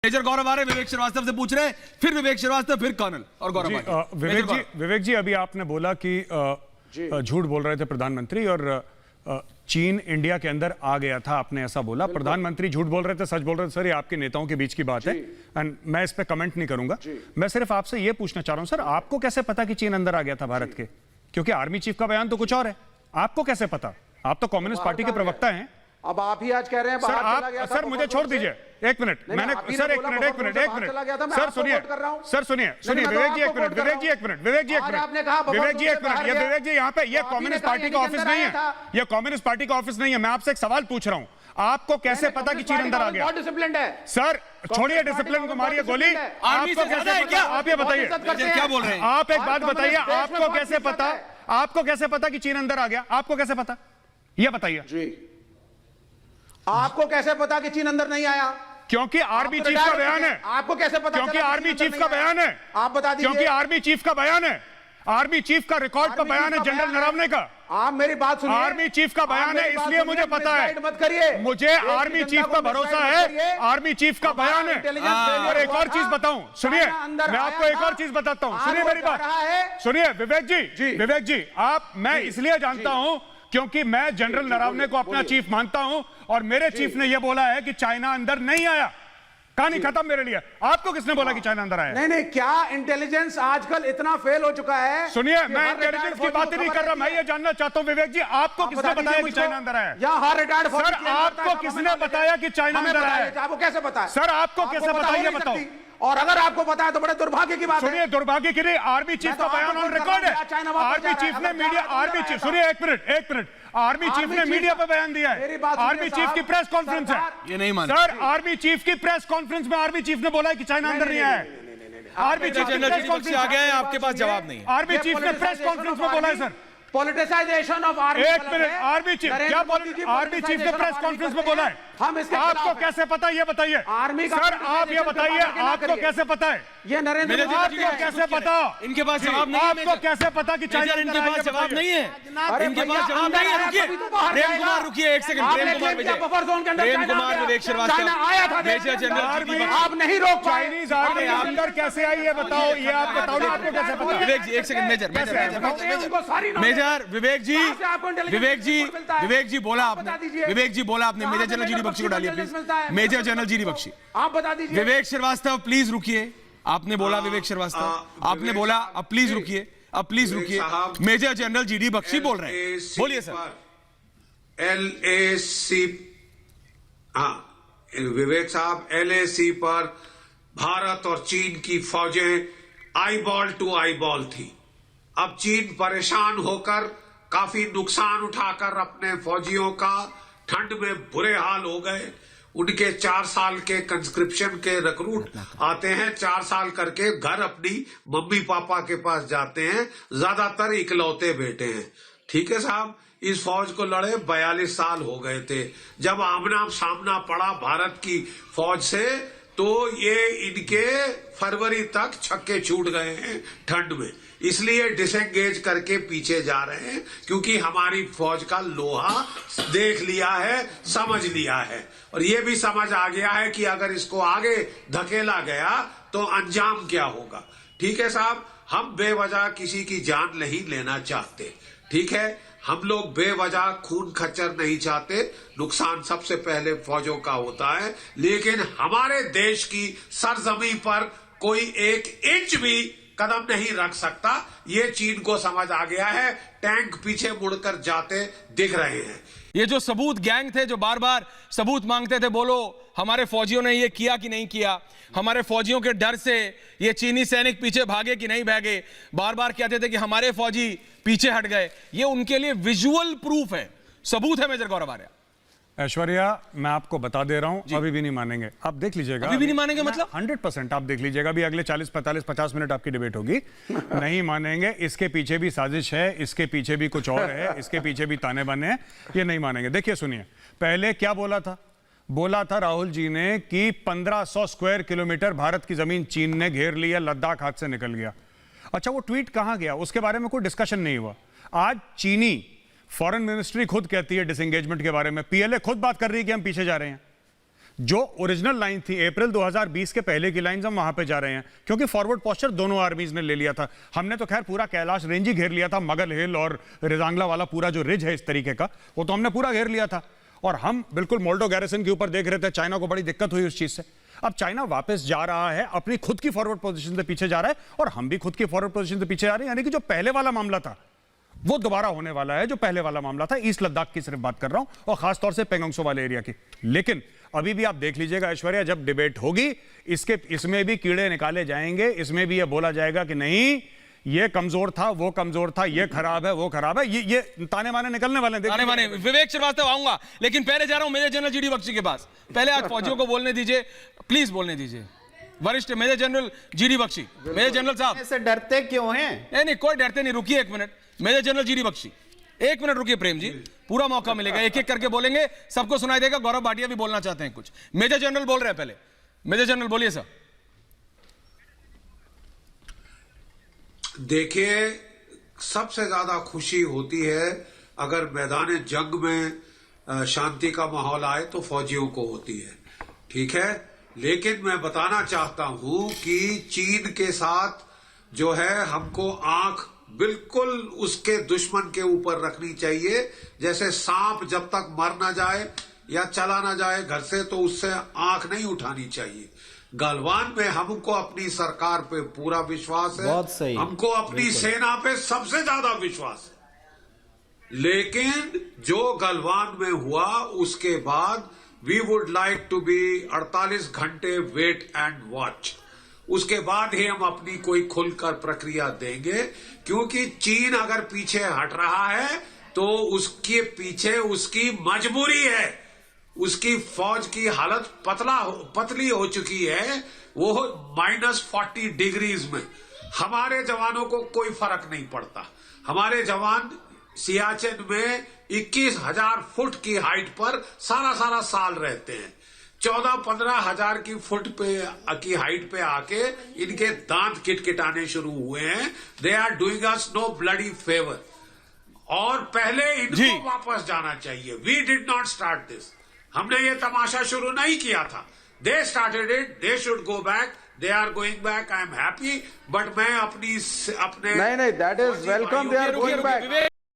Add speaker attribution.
Speaker 1: Major गौरव आ रहे, विवेक श्रीवास्तव से पूछ रहे हैं, फिर विवेक श्रीवास्तव, फिर कर्नल और गौरव।
Speaker 2: विवेक जी अभी आपने बोला कि झूठ बोल रहे थे प्रधानमंत्री और चीन इंडिया के अंदर आ गया था, आपने ऐसा बोला। प्रधानमंत्री झूठ बोल रहे थे, सच बोल रहे थे? सर, ये आपके नेताओं के बीच की बात है एंड मैं इस पे कमेंट नहीं करूंगा। मैं सिर्फ आपसे ये पूछना चाह रहा हूं, सर आपको कैसे पता कि चीन अंदर आ गया था भारत के? क्योंकि आर्मी चीफ का बयान तो कुछ और है, आपको कैसे पता? आप तो कम्युनिस्ट पार्टी के प्रवक्ता हैं।
Speaker 3: अब आप ही आज कह रहे हैं
Speaker 2: सर आप, सर मुझे छोड़ दीजिए एक मिनट, मैंने सर एक मिनट सर सुनिए, सर सुनिए विवेक जी एक मिनट, विवेक जी एक मिनट, विवेक जी एक मिनट, विवेक जी एक मिनट, ये विवेक जी यहाँ पे ये कम्युनिस्ट पार्टी का ऑफिस नहीं है, ये कम्युनिस्ट पार्टी का ऑफिस नहीं है। मैं आपसे एक सवाल पूछ रहा हूँ, आपको कैसे पता कि चीन अंदर आ गया?
Speaker 3: डिसिप्लिन है
Speaker 2: सर, छोड़िए डिसिप्लिन को, मारिए गोली। आपको कैसे पता? आप ये बताइए,
Speaker 1: क्या बोल रहे हैं
Speaker 2: आप? एक बात बताइए, आपको कैसे पता, आपको कैसे पता कि चीन अंदर आ गया? आपको कैसे पता, ये बताइए
Speaker 3: जी। आपको कैसे पता कि चीन अंदर नहीं आया?
Speaker 2: क्योंकि आर्मी चीफ का बयान है।
Speaker 3: आपको कैसे पता?
Speaker 2: क्योंकि आर्मी चीफ का बयान है।
Speaker 3: आप बता दीजिए।
Speaker 2: क्योंकि आर्मी चीफ का बयान है, आर्मी चीफ का रिकॉर्ड का बयान है जनरल नरवणे का।
Speaker 3: आप मेरी बात सुनिए,
Speaker 2: आर्मी चीफ का बयान है, इसलिए मुझे पता है।
Speaker 3: मत करिए,
Speaker 2: मुझे आर्मी चीफ का भरोसा है, आर्मी चीफ का बयान है। और एक और चीज बताऊं, सुनिए, मैं आपको एक और चीज बताता हूं, सुनिए मेरी बात, सुनिए विवेक जी, विवेक जी आप, मैं इसलिए जानता हूं क्योंकि मैं जनरल नरवणे को अपना चीफ मानता हूं और मेरे चीफ ने यह बोला है कि चाइना अंदर नहीं आया। कहानी खत्म मेरे लिए। आपको किसने बोला कि चाइना अंदर आया?
Speaker 3: नहीं, क्या इंटेलिजेंस आजकल इतना फेल हो चुका है?
Speaker 2: सुनिए, मैं इंटेलिजेंस की बात नहीं कर रहा, मैं ये जानना चाहता हूं विवेक जी, आपको किसने बताया कि चाइना अंदर आया? सर, आपको किसने बताया कि चाइना अंदर आया?
Speaker 3: आपको कैसे पता है?
Speaker 2: सर, आपको कैसे पता, ये बताओ।
Speaker 3: और अगर आपको पता है तो बड़े दुर्भाग्य की बात है।
Speaker 2: सुनिए, दुर्भाग्य की नहीं, आर्मी चीफ का बयान ऑन रिकॉर्ड है। आर्मी चीफ ने मीडिया, आर्मी चीफ, सुनिए एक मिनट, आर्मी चीफ ने मीडिया पे बयान दिया है। आर्मी चीफ की प्रेस कॉन्फ्रेंस है,
Speaker 1: ये नहीं मानते
Speaker 2: सर। आर्मी चीफ की प्रेस कॉन्फ्रेंस में आर्मी चीफ ने बोला है कि चाइना अंदर नहीं आया है। आर्मी चीफ प्रेस कॉन्फ्रेंस
Speaker 1: आ गया है, आपके पास जवाब नहीं है।
Speaker 2: आर्मी चीफ ने प्रेस कॉन्फ्रेंस में बोला है सर।
Speaker 3: Politicisation of army.
Speaker 2: एक मिनट, आर्मी चीफ क्या आर्मी चीफ ने प्रेस कॉन्फ्रेंस में बोला है?
Speaker 3: हम इसके
Speaker 2: आपको कैसे पता, ये बताइए।
Speaker 3: आर्मी का
Speaker 2: सर आप ये बताइए, आपको कैसे पता है?
Speaker 3: ये नरेंद्र मोदी,
Speaker 2: आपको कैसे पता?
Speaker 1: इनके पास जवाब नहीं है।
Speaker 2: आपको कैसे पता कि चाइना
Speaker 1: इनके पास जवाब नहीं है, इनके पास जवाब नहीं है। रुकिए प्रेम कुमार, रुकिए एक सेकंड। प्रेम कुमार, प्रेम कुमार, विवेक श्रीवास्तव,
Speaker 3: आया था
Speaker 1: मेजर जनरल,
Speaker 3: आप नहीं रोक पाए।
Speaker 2: चाइनीज आर्मी अंदर कैसे आई है बताओ, ये आप बताओ ना, आपको कैसे पता?
Speaker 1: विवेक जी एक सेकंड, मेजर विवेक जी बोला आपने, विवेक जी बोला आपने, मेजर जनरल जीडी बख्शी को डालिए please, major general GD Bakshi.
Speaker 3: आप बता दीजिए।
Speaker 1: विवेक श्रीवास्तव प्लीज रुकिए, आपने बोला विवेक श्रीवास्तव, आपने बोला, अब प्लीज रुकिए, अब प्लीज रुकिए। मेजर जनरल जीडी बख्शी बोल रहे हैं, बोलिए सर।
Speaker 4: LAC, हाँ विवेक साहब, LAC पर भारत और चीन की फौजें आईबॉल टू आईबॉल थी। अब चीन परेशान होकर काफी नुकसान उठाकर अपने फौजियों का ठंड में बुरे हाल हो गए। उनके 4 साल के कंस्क्रिप्शन के रिक्रूट आते हैं, 4 साल करके घर अपनी मम्मी पापा के पास जाते हैं, ज्यादातर इकलौते बेटे हैं। ठीक है साहब, इस फौज को लड़े 42 साल हो गए थे। जब आमना सामना पड़ा भारत की फौज से तो ये इनके फरवरी तक छक्के छूट गए हैं ठंड में, इसलिए डिसएंगेज करके पीछे जा रहे हैं, क्योंकि हमारी फौज का लोहा देख लिया है, समझ लिया है, और ये भी समझ आ गया है कि अगर इसको आगे धकेला गया तो अंजाम क्या होगा। ठीक है साहब, हम बेवजह किसी की जान नहीं लेना चाहते, ठीक है, हम लोग बेवजह खून खच्चर नहीं चाहते, नुकसान सबसे पहले फौजों का होता है, लेकिन हमारे देश की सरजमी पर कोई 1 इंच भी कदम नहीं रख सकता, ये चीन को समझ आ गया है। टैंक पीछे मुड़कर जाते दिख रहे हैं।
Speaker 1: ये जो सबूत गैंग थे जो बार बार सबूत मांगते थे, बोलो हमारे फौजियों ने ये किया कि नहीं किया, हमारे फौजियों के डर से ये चीनी सैनिक पीछे भागे कि नहीं भागे, बार बार कहते थे कि हमारे फौजी पीछे हट गए, ये उनके लिए विजुअल प्रूफ है, सबूत है मेजर गौरव आर्या।
Speaker 2: ऐश्वर्या, मैं आपको बता दे रहा हूं, अभी भी नहीं मानेंगे, आप देख लीजिएगा।
Speaker 1: अभी भी नहीं मानेंगे मतलब?
Speaker 2: 100% आप देख लीजिएगा, अभी अगले 40, 45, 50 मिनट आपकी डिबेट होगी। नहीं मानेंगे, इसके पीछे भी साजिश है, इसके पीछे भी कुछ और है, इसके पीछे भी ताने बाने हैं, ये नहीं मानेंगे। देखिए सुनिए, पहले क्या बोला था? बोला था राहुल जी ने कि 1500 स्क्वायर किलोमीटर भारत की जमीन चीन ने घेर लिया, लद्दाख हाथ से निकल गया। अच्छा, वो ट्वीट कहां गया उसके बारे में कोई डिस्कशन नहीं हुआ। आज चीनी फॉरेन मिनिस्ट्री खुद कहती है डिसएंगेजमेंट के बारे में, पीएलए खुद बात कर रही है कि हम पीछे जा रहे हैं। जो ओरिजिनल लाइन थी अप्रैल 2020 के पहले की लाइन हम वहां पे जा रहे हैं, क्योंकि फॉरवर्ड पोस्चर दोनों आर्मीज ने ले लिया था। हमने तो खैर पूरा कैलाश रेंज ही घेर लिया था, मगल हिल और रिजांगला वाला पूरा जो रिज है इस तरीके का, वो तो हमने पूरा घेर लिया था। और हम बिल्कुल मोल्डो गैरिसन के ऊपर देख रहे थे। चाइना को बड़ी दिक्कत हुई उस चीज से। अब चाइना वापस जा रहा है, अपनी खुद की फॉरवर्ड पोजीशन से पीछे जा रहा है, और हम भी खुद की फॉरवर्ड पोजीशन से पीछे जा रहे हैं। यानी कि जो पहले वाला मामला था वो दोबारा होने वाला है, जो पहले वाला मामला था। ईस्ट लद्दाख की सिर्फ बात कर रहा हूं, और खासतौर से पेंगोंगसो वाले एरिया की। लेकिन अभी भी आप देख लीजिएगा ऐश्वर्या, जब डिबेट होगी इसमें भी कीड़े निकाले जाएंगे। इसमें भी ये बोला जाएगा कि नहीं ये कमजोर था, वो कमजोर था, ये खराब है, वो खराब है। ये ताने माने निकलने वाले हैं।
Speaker 1: ताने माने विवेक श्रीवास्तव आऊंगा, लेकिन पहले जा रहा हूं मेजर जनरल जीडी बख्शी के पास। पहले आज फौजियों को बोलने दीजिए, प्लीज बोलने दीजिए। वरिष्ठ major general GD Bakshi. Major general साहब
Speaker 3: से डरते क्यों हैं?
Speaker 1: नहीं, कोई डरते नहीं। रुकिए एक minute, major general GD Bakshi, एक मिनट रुकिए प्रेम जी, पूरा मौका मिलेगा, एक एक करके बोलेंगे, सबको सुनाई देगा। गौरव भाटिया भी बोलना चाहते हैं कुछ। मेजर जनरल बोल रहे हैं पहले। मेजर जनरल बोलिए सर।
Speaker 4: देखिए, सबसे ज्यादा खुशी होती है अगर मैदान जंग में शांति का माहौल आए तो फौजियों को होती है, ठीक है। लेकिन मैं बताना चाहता हूं कि चीन के साथ जो है हमको आंख बिल्कुल उसके दुश्मन के ऊपर रखनी चाहिए। जैसे सांप जब तक मर ना जाए या चला ना जाए घर से, तो उससे आंख नहीं उठानी चाहिए। गलवान में हमको अपनी सरकार पे पूरा विश्वास है,
Speaker 3: बहुत सही,
Speaker 4: हमको अपनी सेना पे सबसे ज्यादा विश्वास है। लेकिन जो गलवान में हुआ उसके बाद we would like to be 48 घंटे वेट एंड वॉच। उसके बाद ही हम अपनी कोई खुलकर प्रक्रिया देंगे, क्योंकि चीन अगर पीछे हट रहा है तो उसके पीछे उसकी मजबूरी है। उसकी फौज की हालत पतली हो चुकी है, वो -40 डिग्रीज में। हमारे जवानों को कोई फर्क नहीं पड़ता। हमारे जवान सियाचिन में 21,000 फुट की हाइट पर सारा साल रहते हैं। 14-15 हजार की फुट की हाइट पे आके इनके दांत किटकिटाने शुरू हुए हैं। They are doing us no bloody favour. और पहले इनको वापस जाना चाहिए। We did not start this. हमने ये तमाशा शुरू नहीं किया था। They started it, they should go back, they are going back. I am happy, but मैं अपने
Speaker 3: नहीं, that is welcome, they are going back.